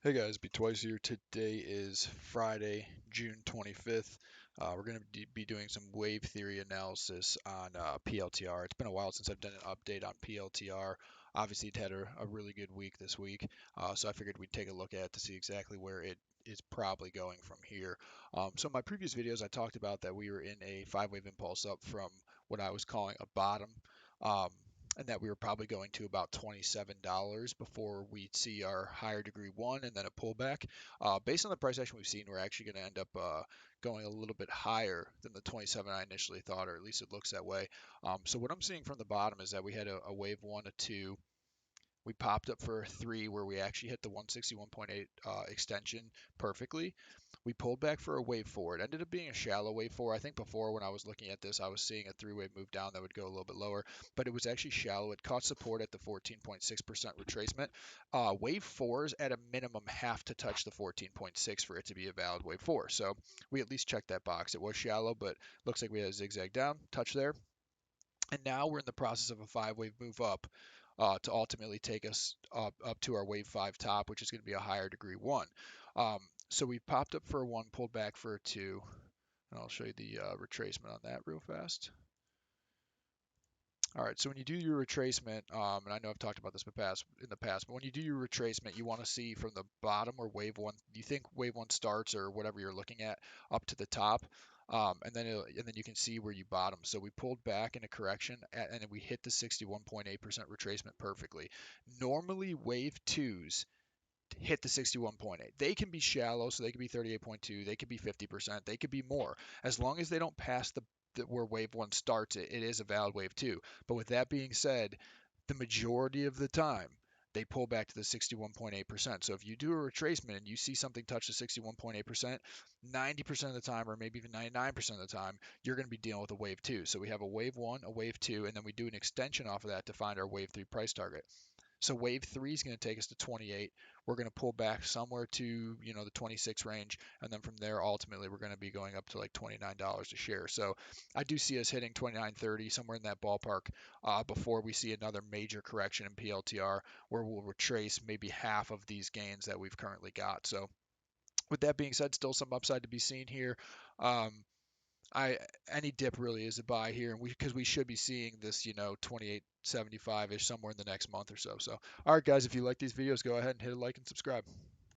Hey guys, Be Twice here. Today is Friday, June 25th. We're going to be doing some wave theory analysis on PLTR. It's been a while since I've done an update on PLTR. Obviously, it had a really good week this week, so I figured we'd take a look at it to see exactly where it is probably going from here. So in my previous videos, I talked about that we were in a five-wave impulse up from what I was calling a bottom. Um, and that we were probably going to about $27 before we'd see our higher degree one and then a pullback. Based on the price action we've seen, we're actually going to end up going a little bit higher than the 27 I initially thought, or at least it looks that way. So what I'm seeing from the bottom is that we had a wave one, a two, we popped up for a three where we actually hit the 161.8 extension perfectly. We pulled back for a wave four. It ended up being a shallow wave four. I think before when I was looking at this, I was seeing a three-wave move down that would go a little bit lower, but it was actually shallow. It caught support at the 14.6% retracement. Wave fours at a minimum have to touch the 14.6 for it to be a valid wave four. So we at least checked that box. It was shallow, but looks like we had a zigzag down, touch there. And now we're in the process of a five-wave move up to ultimately take us up to our wave five top, which is going to be a higher degree one. So we popped up for a one, pulled back for a two, and I'll show you the retracement on that real fast. All right, so when you do your retracement, and I know I've talked about this in the past, but when you do your retracement, you want to see from the bottom where wave one, you think wave one starts or whatever you're looking at, up to the top, and then you can see where you bottom. So we pulled back in a correction, and then we hit the 61.8% retracement perfectly. Normally, wave twos hit the 61.8. They can be shallow, so they could be 38.2, they could be 50%, they could be more. As long as they don't pass where wave one starts, it is a valid wave two. But with that being said, the majority of the time, they pull back to the 61.8%. So if you do a retracement and you see something touch the 61.8%, 90% of the time, or maybe even 99% of the time, you're going to be dealing with a wave two. So we have a wave one, a wave two, and then we do an extension off of that to find our wave three price target. So wave three is going to take us to 28. We're going to pull back somewhere to, the 26 range. And then from there, ultimately, we're going to be going up to like $29 a share. So I do see us hitting 29.30, somewhere in that ballpark, before we see another major correction in PLTR where we'll retrace maybe half of these gains that we've currently got. So with that being said, still some upside to be seen here. Um, I any dip really is a buy here, and because we should be seeing this, 28.75 ish somewhere in the next month or so. So, all right, guys, if you like these videos, go ahead and hit a like and subscribe.